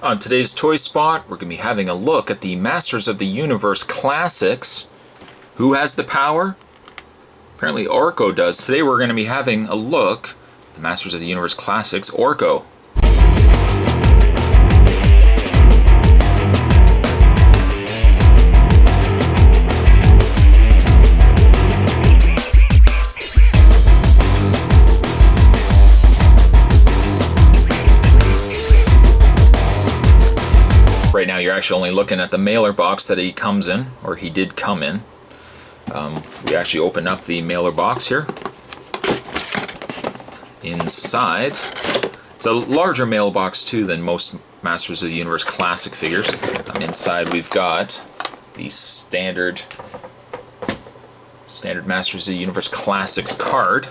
On today's Toy Spot, we're going to be having a look at the Masters of the Universe Classics. Who has the power? Apparently Orko does. Today we're going to be having a look at the Masters of the Universe Classics Orko. Right now you're actually only looking at the mailer box that he comes in, or he did come in. We actually open up the mailer box here. Inside, it's a larger mailbox too than most Masters of the Universe Classic figures. Inside we've got the standard Masters of the Universe Classics card.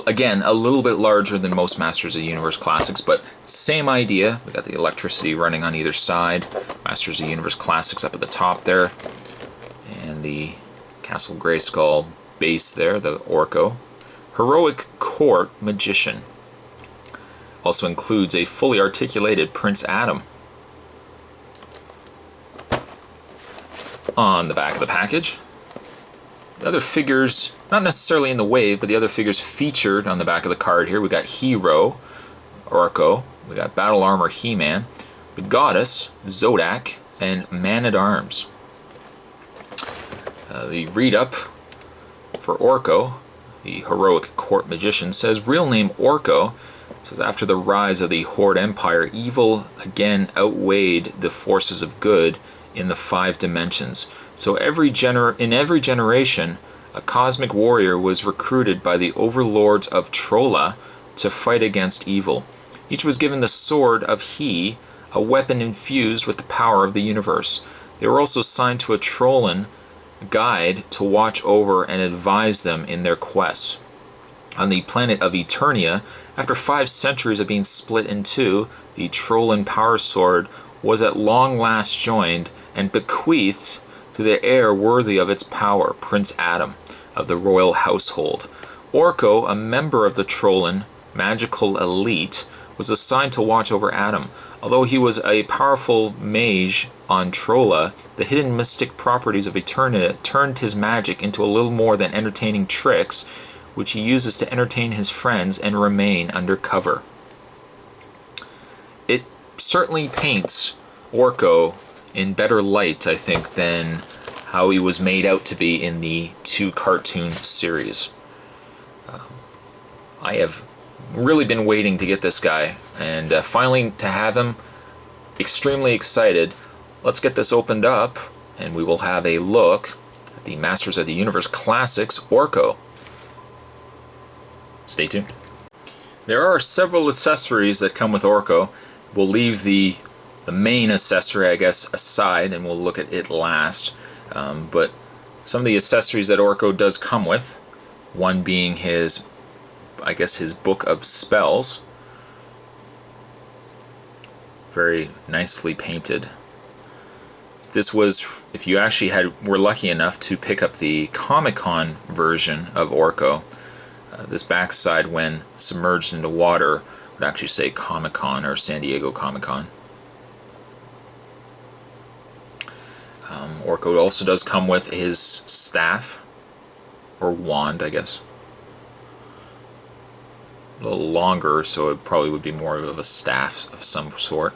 Again, a little bit larger than most Masters of the Universe Classics, but same idea. We got the electricity running on either side. Masters of the Universe Classics up at the top there. And the Castle Grayskull base there, the Orko. Heroic Court Magician. Also includes a fully articulated Prince Adam. On the back of the package, the other figures, not necessarily in the wave, but the other figures featured on the back of the card here. We got Hero, Orko, we got Battle Armor He-Man, the Goddess, Zodak, and Man-at-Arms. The read-up for Orko, the Heroic Court Magician, says, real name Orko. Says, after the rise of the Horde Empire, evil again outweighed the forces of good in the 5 dimensions. So in every generation, a cosmic warrior was recruited by the overlords of Trolla to fight against evil. Each was given the sword of He, a weapon infused with the power of the universe. They were also assigned to a Trollan guide to watch over and advise them in their quests. On the planet of Eternia, after 5 centuries of being split in two, the Trollan power sword was at long last joined and bequeathed to the heir worthy of its power, Prince Adam, of the royal household. Orko, a member of the Trollan magical elite, was assigned to watch over Adam. Although he was a powerful mage on Trolla, the hidden mystic properties of Eternia turned his magic into a little more than entertaining tricks, which he uses to entertain his friends and remain undercover. It certainly paints Orko in better light, I think, than how he was made out to be in the 2 cartoon series. I have really been waiting to get this guy, and finally to have him, extremely excited. Let's get this opened up, and we will have a look at the Masters of the Universe Classics Orko. Stay tuned. There are several accessories that come with Orko. We'll leave the main accessory, I guess, aside, and we'll look at it last. But some of the accessories that Orko does come with, one being his, I guess, his book of spells. Very nicely painted. This was, if you actually were lucky enough to pick up the Comic-Con version of Orko, this backside, when submerged into water, would actually say Comic-Con or San Diego Comic-Con. Orko also does come with his staff, or wand, I guess. A little longer, so it probably would be more of a staff of some sort.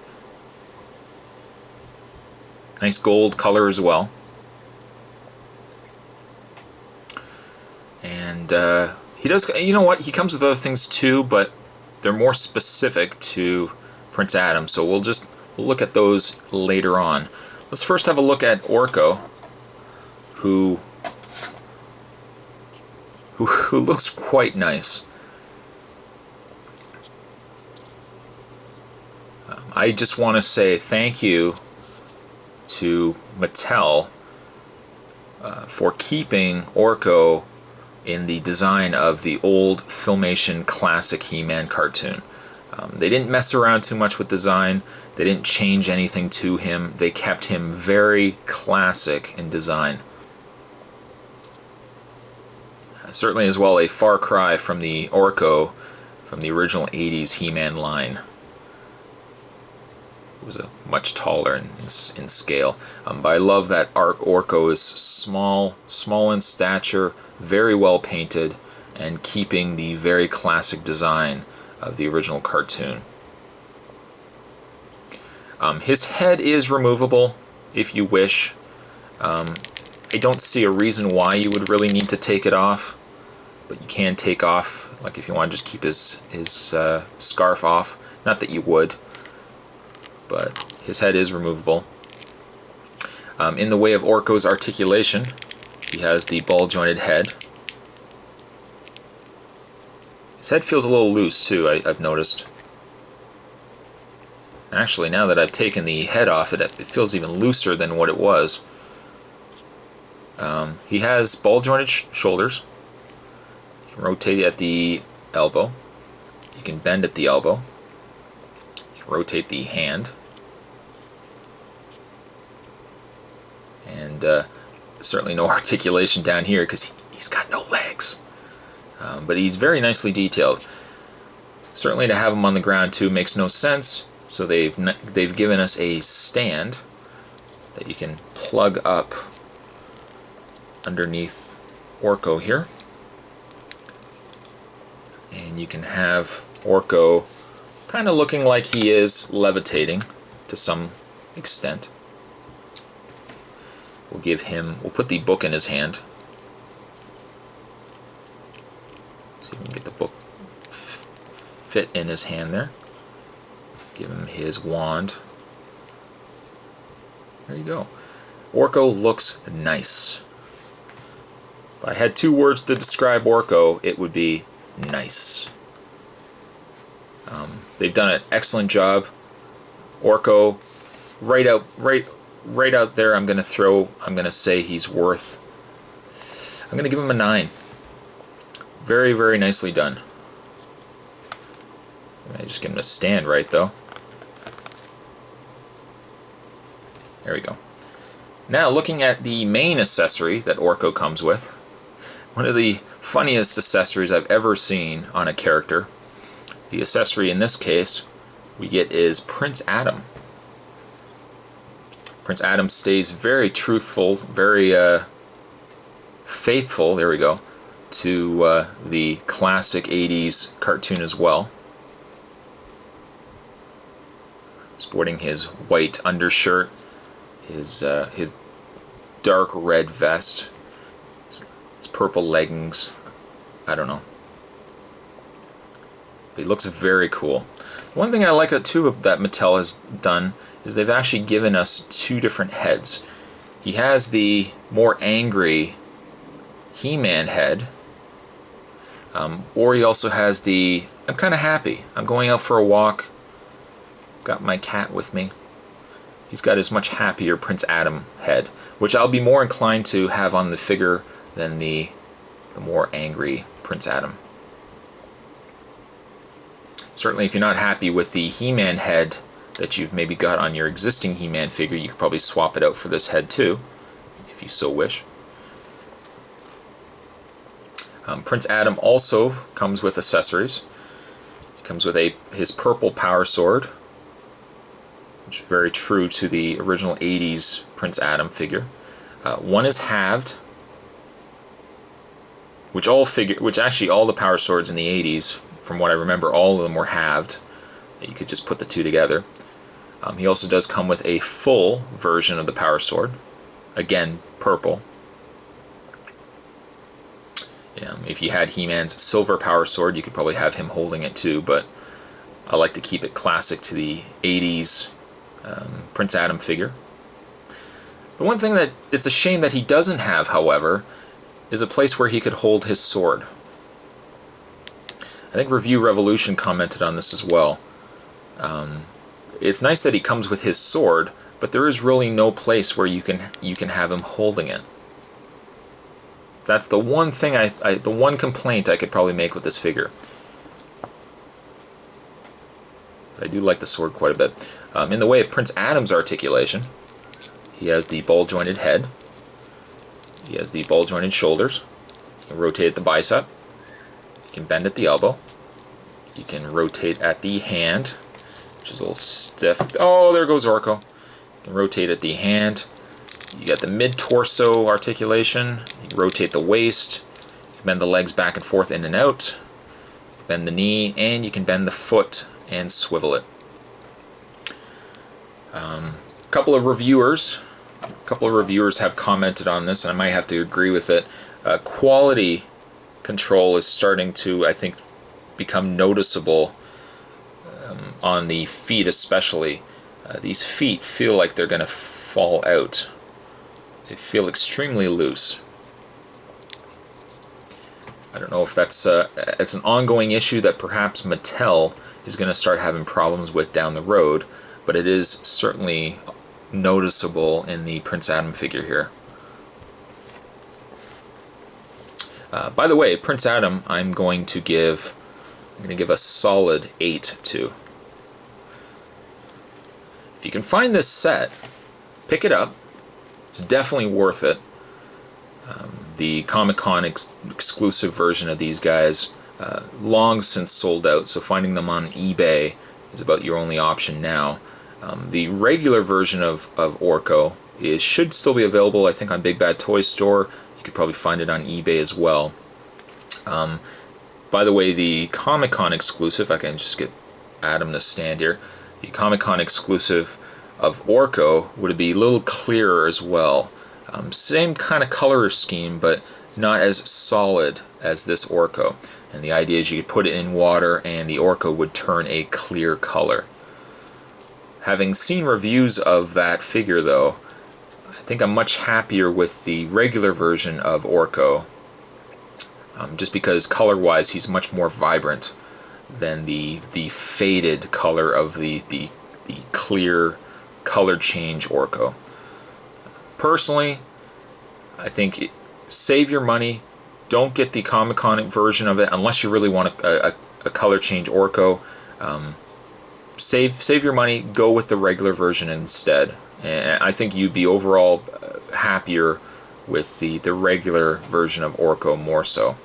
Nice gold color as well. And he does, you know what, he comes with other things too, but they're more specific to Prince Adam, so we'll look at those later on. Let's first have a look at Orko, who looks quite nice. I just want to say thank you to Mattel for keeping Orko in the design of the old Filmation classic He-Man cartoon. They didn't mess around too much with design. They didn't change anything to him. They kept him very classic in design. Certainly as well a far cry from the Orko from the original 80s He-Man line. was a much taller in scale. But I love that Orko is small in stature, very well painted, and keeping the very classic design of the original cartoon. His head is removable if you wish. I don't see a reason why you would really need to take it off, but you can take off, like if you want to just keep his scarf off. Not that you would, but his head is removable. In the way of Orko's articulation, he has the ball-jointed head. His head feels a little loose too, I've noticed. Actually, now that I've taken the head off, it feels even looser than what it was. He has ball-jointed shoulders. You can rotate at the elbow. You can bend at the elbow. You can rotate the hand. And certainly no articulation down here because he's got no legs. But he's very nicely detailed. Certainly to have him on the ground too makes no sense. So they've given us a stand that you can plug up underneath Orko here, and you can have Orko kind of looking like he is levitating to some extent. We'll put the book in his hand so you can get the book fit in his hand there. Give him his wand. There you go. Orko looks nice. If I had 2 words to describe Orko, it would be nice. They've done an excellent job. Orko, right out there, I'm gonna say he's worth. I'm gonna give him a 9. Very, very nicely done. I just give him a stand right though. There we go. Now looking at the main accessory that Orko comes with. One of the funniest accessories I've ever seen on a character. The accessory in this case we get is Prince Adam. Prince Adam stays very truthful, very faithful, there we go, to the classic 80s cartoon as well. Sporting his white undershirt, his dark red vest, his purple leggings, I don't know. But he looks very cool. One thing I like too that Mattel has done is they've actually given us 2 different heads. He has the more angry He-Man head, or he also has the, I'm kind of happy, I'm going out for a walk, got my cat with me. He's got his much happier Prince Adam head, which I'll be more inclined to have on the figure than the more angry Prince Adam. Certainly if you're not happy with the He-Man head that you've maybe got on your existing He-Man figure, you could probably swap it out for this head too, if you so wish. Prince Adam also comes with accessories. He comes with his purple power sword, which is very true to the original 80s Prince Adam figure. One is halved, which actually all the power swords in the 80s, from what I remember, all of them were halved. You could just put the 2 together. He also does come with a full version of the power sword, again purple. If you had He-Man's silver power sword, you could probably have him holding it too, but I like to keep it classic to the 80s Prince Adam figure. The one thing that it's a shame that he doesn't have, however, is a place where he could hold his sword. I think Review Revolution commented on this as well. It's nice that he comes with his sword, but there is really no place where you can have him holding it. That's the one thing the one complaint I could probably make with this figure. But I do like the sword quite a bit. In the way of Prince Adam's articulation, he has the ball-jointed head. He has the ball-jointed shoulders. You can rotate at the bicep. You can bend at the elbow. You can rotate at the hand. which is a little stiff. Oh, there goes Orko. You can rotate at the hand. You got the mid-torso articulation. You can rotate the waist. You can bend the legs back and forth, in and out. Bend the knee, and you can bend the foot and swivel it. A couple of reviewers have commented on this, and I might have to agree with it. Quality control is starting to, I think, become noticeable on the feet especially. These feet feel like they're going to fall out. They feel extremely loose. I don't know if that's it's an ongoing issue that perhaps Mattel is going to start having problems with down the road, but it is certainly noticeable in the Prince Adam figure here. By the way, Prince Adam I'm going to give a solid 8 to. If you can find this set, pick it up. It's definitely worth it. The Comic-Con exclusive version of these guys long since sold out, so finding them on eBay is about your only option now. The regular version of Orko should still be available, I think, on Big Bad Toy Store. You could probably find it on eBay as well. By the way, the Comic-Con exclusive, I can just get Adam to stand here. The Comic-Con exclusive of Orko would be a little clearer as well. Same kind of color scheme, but not as solid as this Orko. And the idea is you could put it in water and the Orko would turn a clear color. Having seen reviews of that figure though, I think I'm much happier with the regular version of Orko, just because color-wise he's much more vibrant than the faded color of the clear color change Orko. Personally, I think save your money. Don't get the Comic-Con version of it unless you really want a color change Orko. Save your money. Go with the regular version instead. And I think you'd be overall happier with the regular version of Orko more so.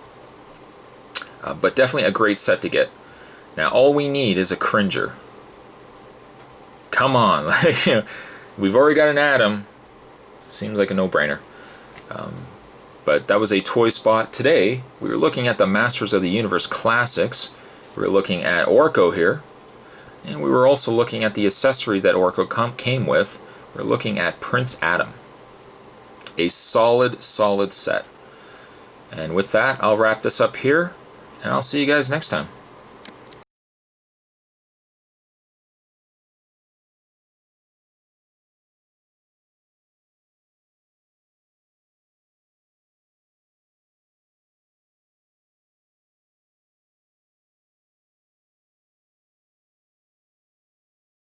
But definitely a great set to get. Now all we need is a Cringer. Come on, we've already got an Adam. Seems like a no-brainer. But that was a toy spot. Today we were looking at the Masters of the Universe Classics. We were looking at Orko here, and we were also looking at the accessory that Orko came with. We're looking at Prince Adam. A solid set. And with that, I'll wrap this up here, and I'll see you guys next time.